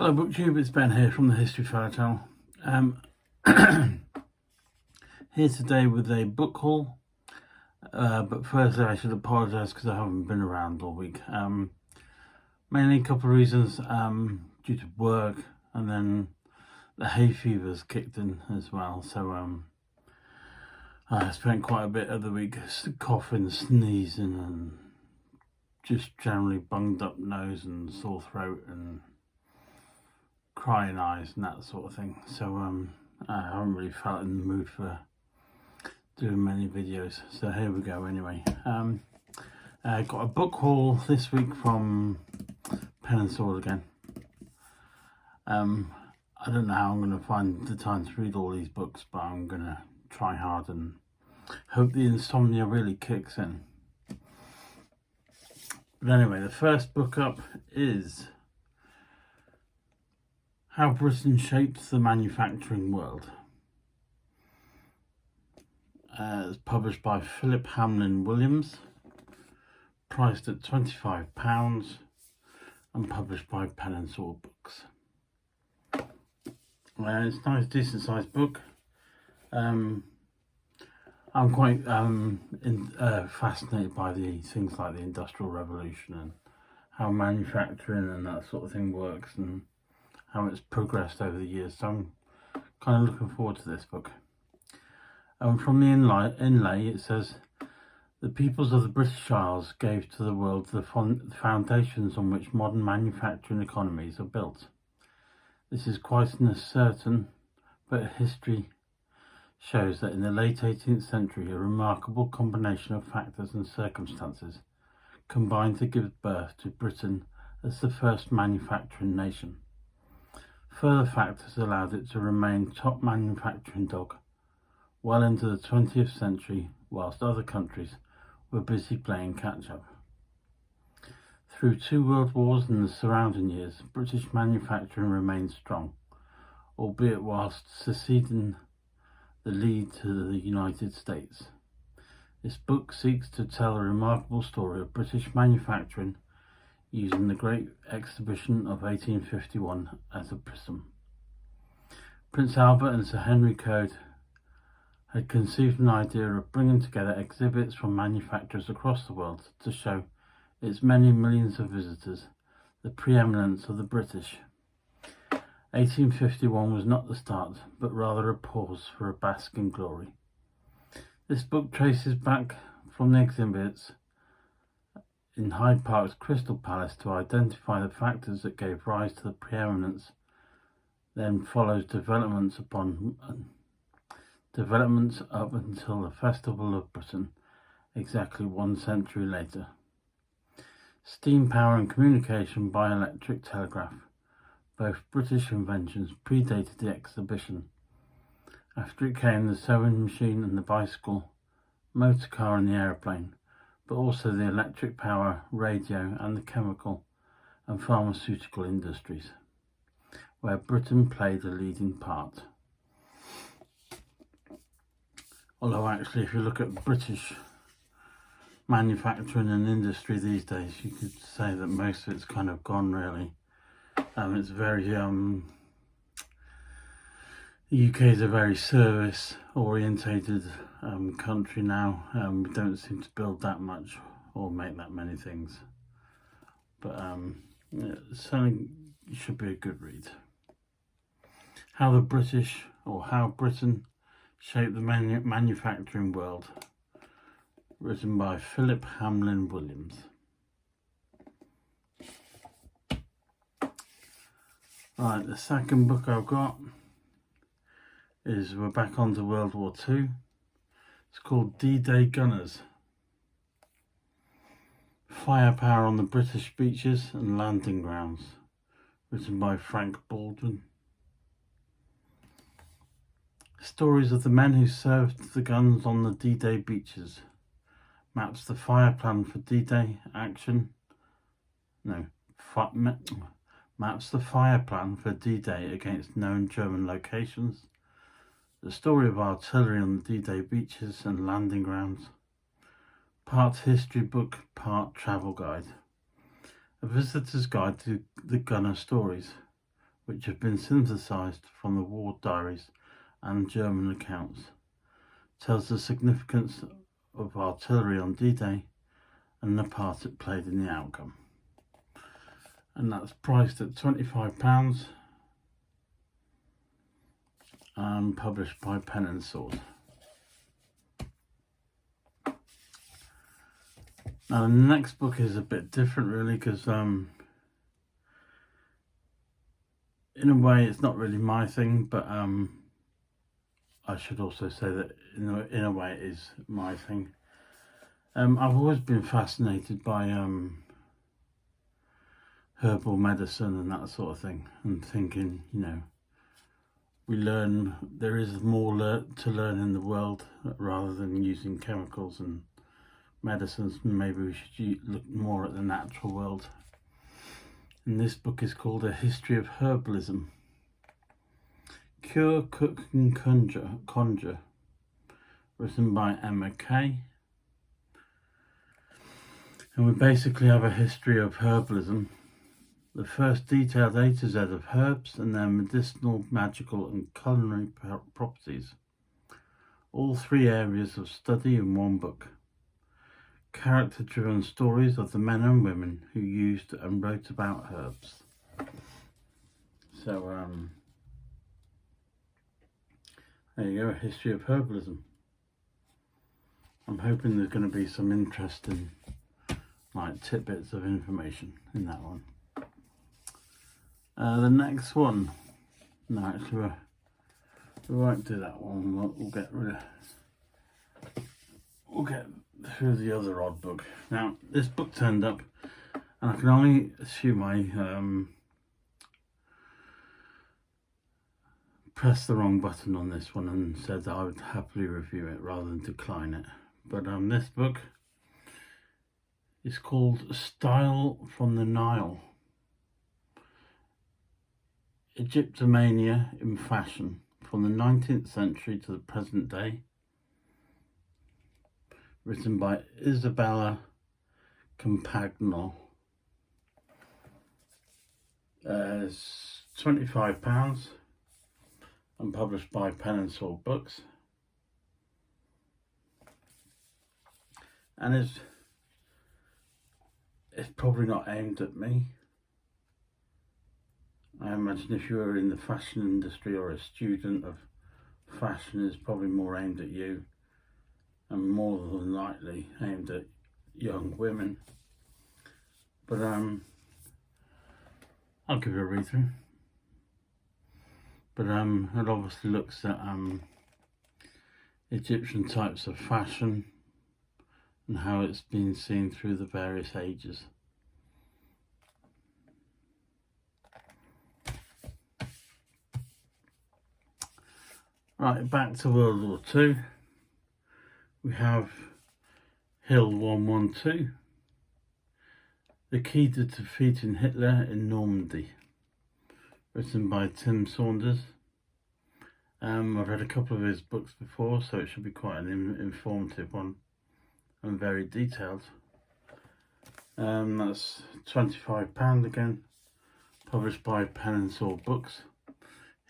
Hello BookTube, it's Ben here from the History File channel. Here today with a book haul, but firstly I should apologise because I haven't been around all week. Mainly a couple of reasons, due to work, and then the hay fever's kicked in as well, so I spent quite a bit of the week coughing, sneezing, and just generally bunged up nose and sore throat and crying eyes and that sort of thing. So I haven't really felt in the mood for doing many videos, so here we go anyway. I got a book haul this week from P&S again. I don't know how I'm going to find the time to read all these books, but I'm going to try hard and hope the insomnia really kicks in. But anyway, the first book up is How Britain Shaped the Manufacturing World. It's published by Philip Hamlin Williams, priced at £25, and published by P&S Books. It's a nice, decent sized book. I'm quite fascinated by the things like the Industrial Revolution and how manufacturing and that sort of thing works and how it's progressed over the years, so I'm kind of looking forward to this book. From the inlay it says, the peoples of the British Isles gave to the world the foundations on which modern manufacturing economies are built. This is quite uncertain, but history shows that in the late 18th century a remarkable combination of factors and circumstances combined to give birth to Britain as the first manufacturing nation. Further factors allowed it to remain top manufacturing dog well into the 20th century, whilst other countries were busy playing catch-up. Through 2 world wars and the surrounding years, British manufacturing remained strong, albeit whilst ceding the lead to the United States. This book seeks to tell a remarkable story of British manufacturing using the Great Exhibition of 1851 as a prism. Prince Albert and Sir Henry Code had conceived an idea of bringing together exhibits from manufacturers across the world to show its many millions of visitors the preeminence of the British. 1851 was not the start, but rather a pause for a bask in glory. This book traces back from the exhibits in Hyde Park's Crystal Palace to identify the factors that gave rise to the preeminence, then follows developments up until the Festival of Britain, exactly 1 century later. Steam power and communication by electric telegraph, both British inventions, predated the exhibition. After it came the sewing machine and the bicycle, motor car and the aeroplane, but also the electric power, radio and the chemical and pharmaceutical industries, where Britain played a leading part. Although actually if you look at British manufacturing and industry these days, you could say that most of it's kind of gone really. It's very, the UK is a very service orientated country now. We don't seem to build that much or make that many things, but it certainly should be a good read. How Britain Shaped the Manufacturing World, written by Philip Hamlin Williams. Right, the second book I've got is, we're back onto World War II. It's called DDay Gunners. Firepower on the British Beaches and Landing Grounds, written by Frank Baldwin. Stories of the men who served the guns on the D-Day beaches. Maps the fire plan for D-Day action. Maps the fire plan for D-Day against known German locations. The story of artillery on the D-Day beaches and landing grounds. Part history book, part travel guide. A visitor's guide to the gunner stories, which have been synthesized from the war diaries and German accounts, tells the significance of artillery on D-Day and the part it played in the outcome. And that's priced at £25 and published by Pen and Sword. Now the next book is a bit different really, because in a way it's not really my thing, but I should also say that in a way it is my thing. I've always been fascinated by herbal medicine and that sort of thing, and thinking, there is more to learn in the world rather than using chemicals and medicines. Maybe we should look more at the natural world. And this book is called A History of Herbalism. Cure, Cook and Conjure, written by Emma Kay. And we basically have a history of herbalism, the first detailed A to Z of herbs and their medicinal, magical and culinary properties. All three areas of study in one book. Character-driven stories of the men and women who used and wrote about herbs. So, there you go, A History of Herbalism. I'm hoping there's going to be some interesting tidbits of information in that one. The next one, no, actually we won't do that one. We'll get through the other odd book. Now this book turned up, and I can only assume I pressed the wrong button on this one and said that I would happily review it rather than decline it. But this book is called Style from the Nile, Egyptomania in Fashion from the 19th century to the present day, written by Isabella Campagnol. It's £25 and published by Pen and Sword Books. And it's probably not aimed at me. I imagine if you were in the fashion industry or a student of fashion, it's probably more aimed at you, and more than likely aimed at young women. But I'll give it a read through. But it obviously looks at Egyptian types of fashion and how it's been seen through the various ages. Right, back to World War II. We have Hill 112, The Key to Defeating Hitler in Normandy, written by Tim Saunders. I've read a couple of his books before, so it should be quite an informative one and very detailed. That's £25 again, published by Pen and Sword Books,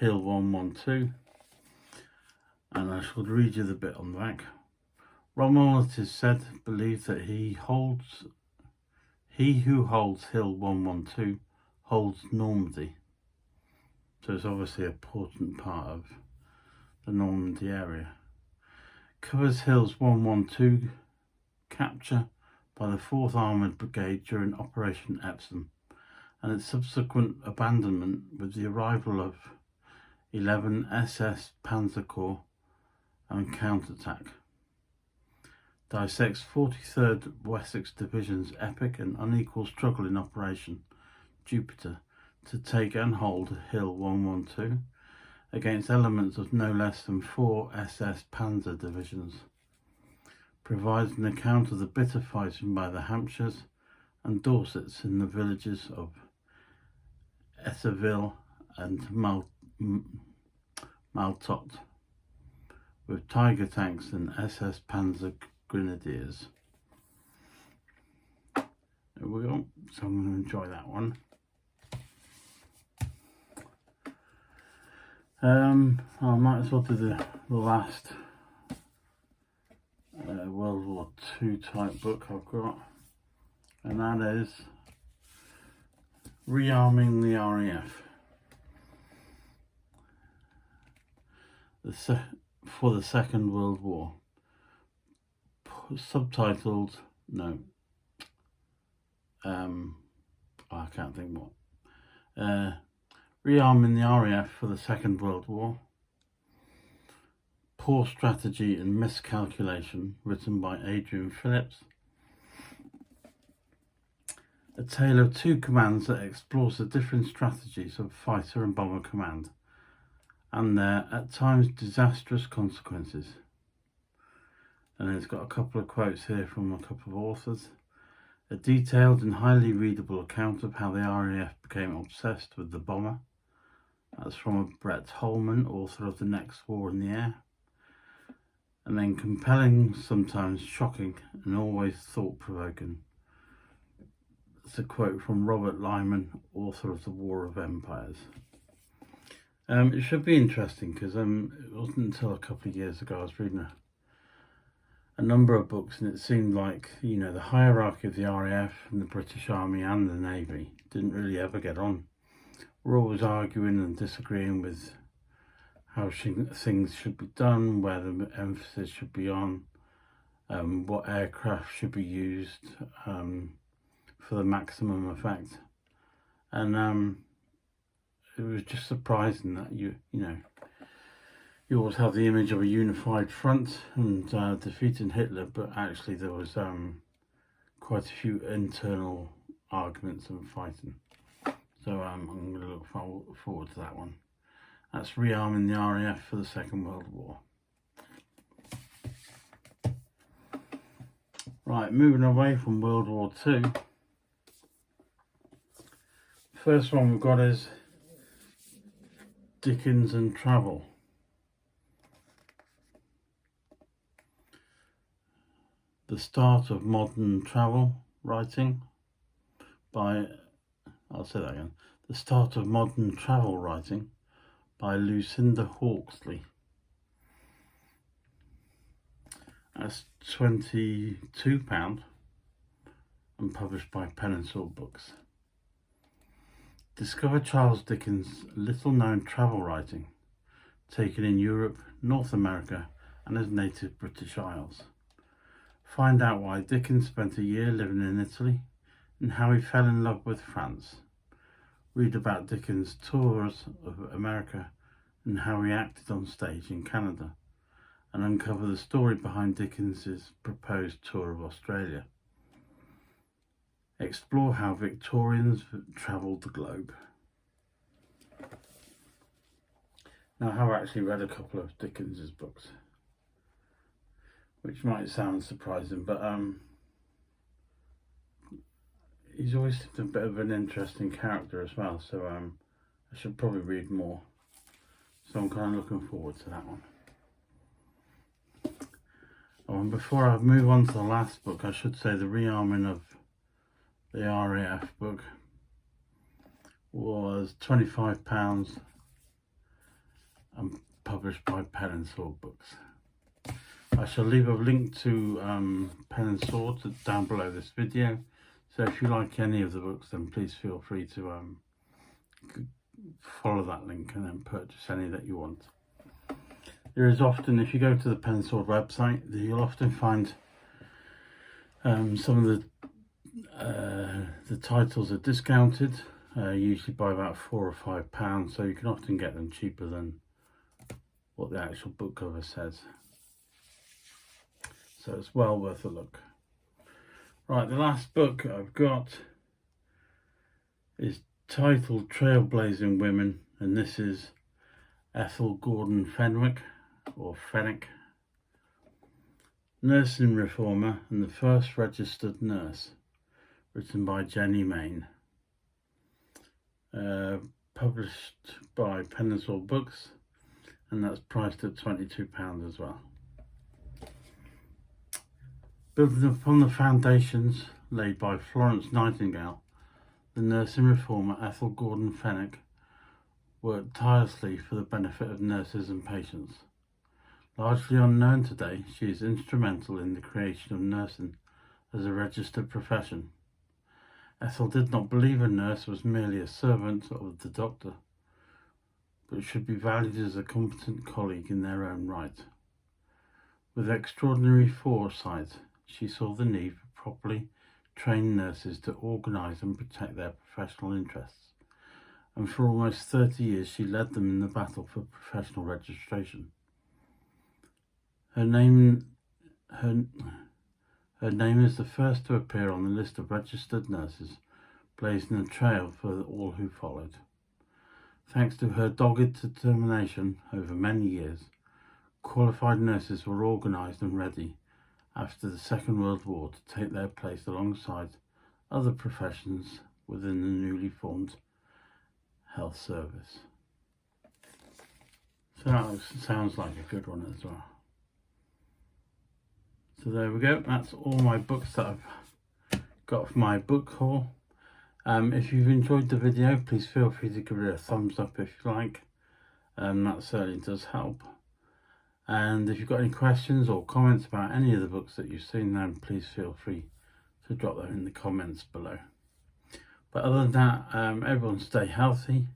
Hill 112. And I shall read you the bit on the back. Rommel, it is said, believes that he who holds Hill 112 holds Normandy. So it's obviously an important part of the Normandy area. Covers Hills 112 capture by the 4th Armoured Brigade during Operation Epsom and its subsequent abandonment with the arrival of 11 SS Panzer Corps and counterattack. Dissects 43rd Wessex Division's epic and unequal struggle in Operation Jupiter to take and hold Hill 112 against elements of no less than 4 SS Panzer divisions. Provides an account of the bitter fighting by the Hampshires and Dorsets in the villages of Etterville and Maltot, with Tiger tanks and SS Panzer Grenadiers. There we go, so I'm going to enjoy that one. I might as well do the last World War II type book I've got, and that is Rearming the RAF. For the Second World War. Subtitled, no, I can't think what. Rearming the RAF for the Second World War. Poor Strategy and Miscalculation, written by Adrian Phillips. A tale of two commands that explores the different strategies of fighter and bomber command and their, at times, disastrous consequences. And it's got a couple of quotes here from a couple of authors. A detailed and highly readable account of how the RAF became obsessed with the bomber. That's from Brett Holman, author of The Next War in the Air. And then compelling, sometimes shocking, and always thought-provoking. It's a quote from Robert Lyman, author of The War of Empires. It should be interesting because it wasn't until a couple of years ago I was reading a number of books, and it seemed like, you know, the hierarchy of the RAF and the British Army and the Navy didn't really ever get on. We're always arguing and disagreeing with how things should be done, where the emphasis should be on, what aircraft should be used for the maximum effect. And it was just surprising that you always have the image of a unified front and defeating Hitler, but actually there was quite a few internal arguments and fighting. So I'm going to look forward to that one. That's Rearming the RAF for the Second World War. Right, moving away from World War II. First one we've got is Dickens and Travel. The Start of Modern Travel Writing by, I'll say that again, The Start of Modern Travel Writing by Lucinda Hawksley. That's £22 and published by P&S Books. Discover Charles Dickens' little-known travel writing, taken in Europe, North America and his native British Isles. Find out why Dickens spent a year living in Italy and how he fell in love with France. Read about Dickens' tours of America and how he acted on stage in Canada, and uncover the story behind Dickens' proposed tour of Australia. Explore how Victorians travelled the globe. Now, I have actually read a couple of Dickens' books, which might sound surprising, but he's always a bit of an interesting character as well, so I should probably read more. So I'm kind of looking forward to that one. Oh, and before I move on to the last book, I should say the Rearming of the RAF book was £25 and published by P&S Books. I shall leave a link to P&S down below this video, so if you like any of the books, then please feel free to follow that link and then purchase any that you want. There is often, if you go to the P&S website, you'll often find some of the titles are discounted, usually by about £4 or £5, so you can often get them cheaper than what the actual book cover says. So it's well worth a look. Right, the last book I've got is titled Trailblazing Women, and this is Ethel Gordon Fenwick, or Fenwick, nursing reformer and the first registered nurse, written by Jenny Main. Published by P&S Books, and that's priced at £22 as well. Building upon the foundations laid by Florence Nightingale, the nursing reformer Ethel Gordon Fenwick worked tirelessly for the benefit of nurses and patients. Largely unknown today, she is instrumental in the creation of nursing as a registered profession. Ethel did not believe a nurse was merely a servant of the doctor, but should be valued as a competent colleague in their own right. With extraordinary foresight, she saw the need for properly trained nurses to organise and protect their professional interests, and for almost 30 years she led them in the battle for professional registration. Her name is the first to appear on the list of registered nurses, blazing a trail for all who followed. Thanks to her dogged determination over many years, qualified nurses were organised and ready after the Second World War to take their place alongside other professions within the newly formed health service. So that sounds like a good one as well. So there we go, that's all my books that I've got for my book haul. If you've enjoyed the video, please feel free to give it a thumbs up if you like. That certainly does help. And if you've got any questions or comments about any of the books that you've seen, then please feel free to drop them in the comments below. But other than that, everyone stay healthy,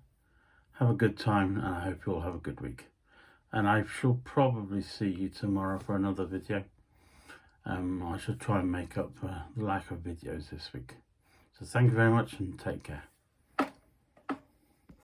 have a good time, and I hope you all have a good week. And I shall probably see you tomorrow for another video. I shall try and make up for the lack of videos this week. So thank you very much and take care.